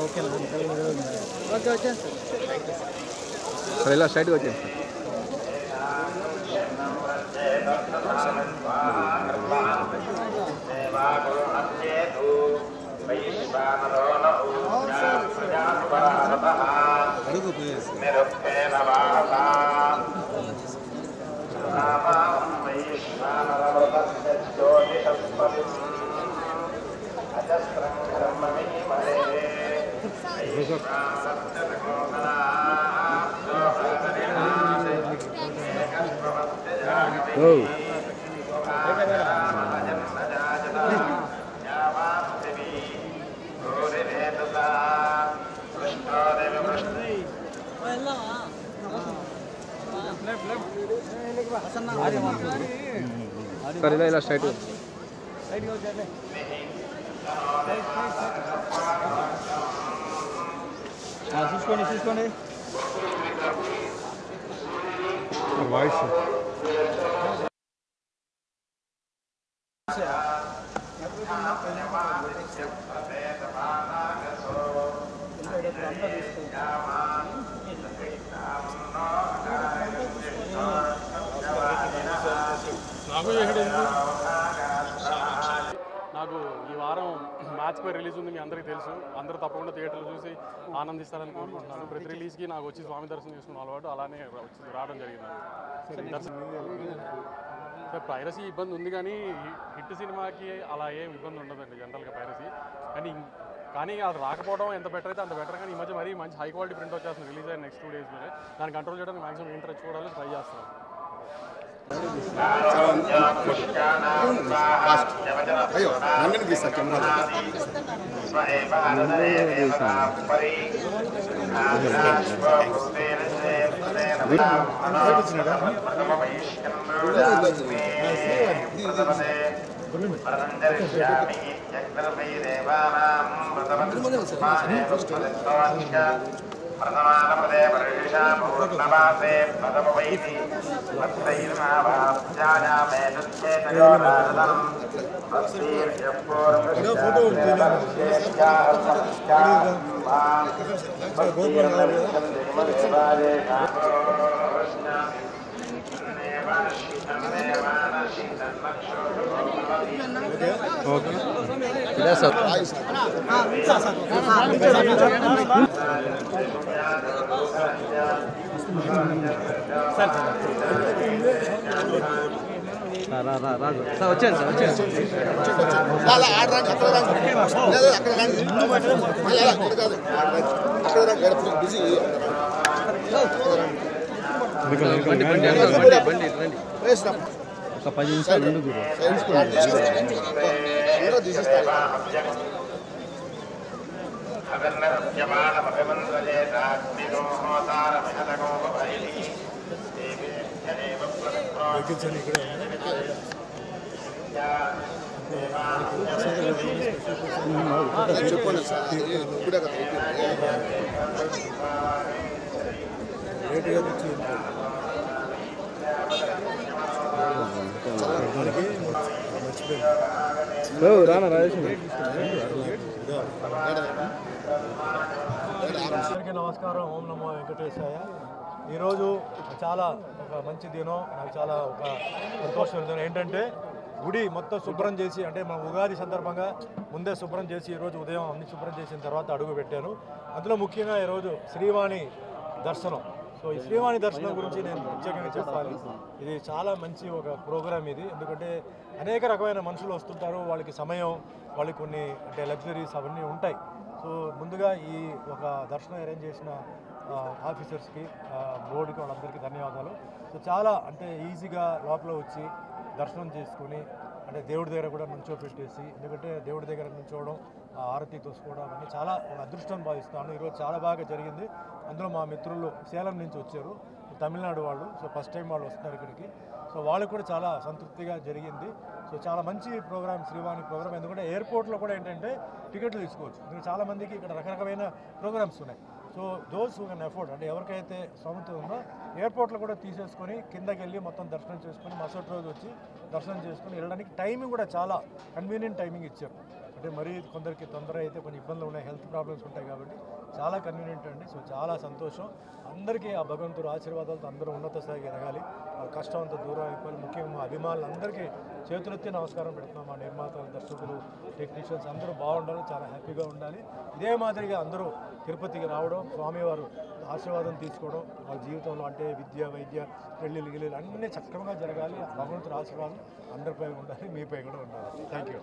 Okay okay వచ్చాను sir ఇలా స్ట్రైట్గా వచ్చేది సార్ ఇలా ఇలా స్ట్రైట్గా చూసుకోండి చూసుకోండి వాయిస్ నాకు ఈ వారం మ్యాచ్ పై రిలీజ్ ఉంది మీ అందరికీ తెలుసు. అందరూ తప్పకుండా థియేటర్లో చూసి ఆనందిస్తారని కోరుకుంటున్నాను. ప్రతి రిలీజ్కి నాకు వచ్చి స్వామి దర్శనం చేసుకున్న అలవాటు అలానే రావడం జరిగింది. పైరసీ ఇబ్బంది ఉంది కానీ హిట్ సినిమాకి అలా ఏం ఇబ్బంది ఉండదండి జనరల్గా పైరసీ. కానీ అది రాకపోవడం ఎంత బెటర్ అయితే అంత బెటర్. కానీ ఈ మధ్య మరీ మంచి హై క్వాలిటీ ప్రింట్ వచ్చేస్తుంది రిలీజ్ అయిన నెక్స్ట్ 2 డేస్లోనే. దాన్ని కంట్రోల్ చేయడానికి మాక్సిమం ఇంట్రెస్ట్ చూడాలి ట్రై చేస్తాను. అయ్యో నన్ను తీస్తా కెమెరా ప్రథమానపదే పరిషా పూర్ణవాసే ప్రథమవైతి మత్తైర్మావాస్యామే దుచ్చేతయోరాధనం వచ్చాను సార్ వచ్చాను బిజీ ఒక 10 నిమిషాలు ఉండు గురు చెప్పండి సార్ ఇప్పుడే కదా రానా రాజేష్ అందరికీ నమస్కారం. ఓం నమో వెంకటేశాయ. ఈరోజు చాలా ఒక మంచి దినం, నాకు చాలా ఒక సంతోషమైన దినం. ఏంటంటే గుడి మొత్తం శుభ్రం చేసి, అంటే మా ఉగాది సందర్భంగా ముందే శుభ్రం చేసి ఈరోజు ఉదయం అన్ని శుభ్రం చేసిన తర్వాత అడుగు పెట్టాను. అందులో ముఖ్యంగా ఈరోజు శ్రీవాణి దర్శనం. సో ఈ శ్రీవాణి దర్శనం గురించి నేను ప్రత్యేకంగా చెప్పాలి. ఇది చాలా మంచి ఒక ప్రోగ్రామ్ ఇది. ఎందుకంటే అనేక రకమైన మనుషులు వస్తుంటారు, వాళ్ళకి సమయం, వాళ్ళకి కొన్ని అంటే లగ్జరీస్ అవన్నీ ఉంటాయి. సో ముందుగా ఈ ఒక దర్శనం అరేంజ్ చేసిన ఆఫీసర్స్కి, బోర్డుకి, వాళ్ళందరికీ ధన్యవాదాలు. సో చాలా అంటే ఈజీగా లోపల వచ్చి దర్శనం చేసుకుని, అంటే దేవుడి దగ్గర కూడా నుంచోపెట్టేసి, ఎందుకంటే దేవుడి దగ్గర నుంచోవడం, ఆరతి తోసుకోవడం అవన్నీ చాలా అదృష్టం భావిస్తాను. ఈరోజు చాలా బాగా జరిగింది. అందులో మా మిత్రులు సేలం నుంచి వచ్చారు, తమిళనాడు వాళ్ళు. సో ఫస్ట్ టైం వాళ్ళు వస్తున్నారు ఇక్కడికి. సో వాళ్ళకు కూడా చాలా సంతృప్తిగా జరిగింది. సో చాలా మంచి ప్రోగ్రామ్ శ్రీవాణి ప్రోగ్రామ్. ఎందుకంటే ఎయిర్పోర్ట్లో కూడా ఏంటంటే టికెట్లు తీసుకోవచ్చు. ఎందుకంటే చాలామందికి ఇక్కడ రకరకమైన ప్రోగ్రామ్స్ ఉన్నాయి. So those who can afford, అంటే ఎవరికైతే స్తోమత ఉందో ఎయిర్పోర్ట్లో కూడా తీసేసుకొని కిందకి వెళ్ళి మొత్తం దర్శనం చేసుకొని మరుసటి రోజు వచ్చి దర్శనం చేసుకొని వెళ్ళడానికి టైమింగ్ కూడా చాలా కన్వీనియంట్ టైమింగ్ ఇచ్చారు. అంటే మరీ కొందరికి తొందర అయితే కొన్ని ఇబ్బందులు ఉన్నాయి, హెల్త్ ప్రాబ్లమ్స్ ఉంటాయి కాబట్టి చాలా కన్వీనియంట్ అండి. సో చాలా సంతోషం. అందరికీ ఆ భగవంతుడు ఆశీర్వాదాలతో అందరూ ఉన్నత స్థాయికి ఎదగాలి, ఆ కష్టం అంతా దూరం అయిపోయి, ముఖ్యంగా మా అభిమానులందరికీ చేతులెత్తి నమస్కారం పెడుతున్నాం. మా నిర్మాతలు, దర్శకులు, టెక్నీషియన్స్ అందరూ బాగుండాలి, చాలా హ్యాపీగా ఉండాలి. ఇదే మాదిరిగా అందరూ తిరుపతికి రావడం, స్వామివారు ఆశీర్వాదం తీసుకోవడం, వాళ్ళ జీవితంలో అంటే విద్య, వైద్య, పెళ్ళిళ్ళు గిళ్ళిళ్ళు అన్నీ చక్కగా జరగాలి. భగవంతుడి ఆశీర్వాదం అందరిపై ఉండాలి, మీపై కూడా ఉండాలి. Thank you.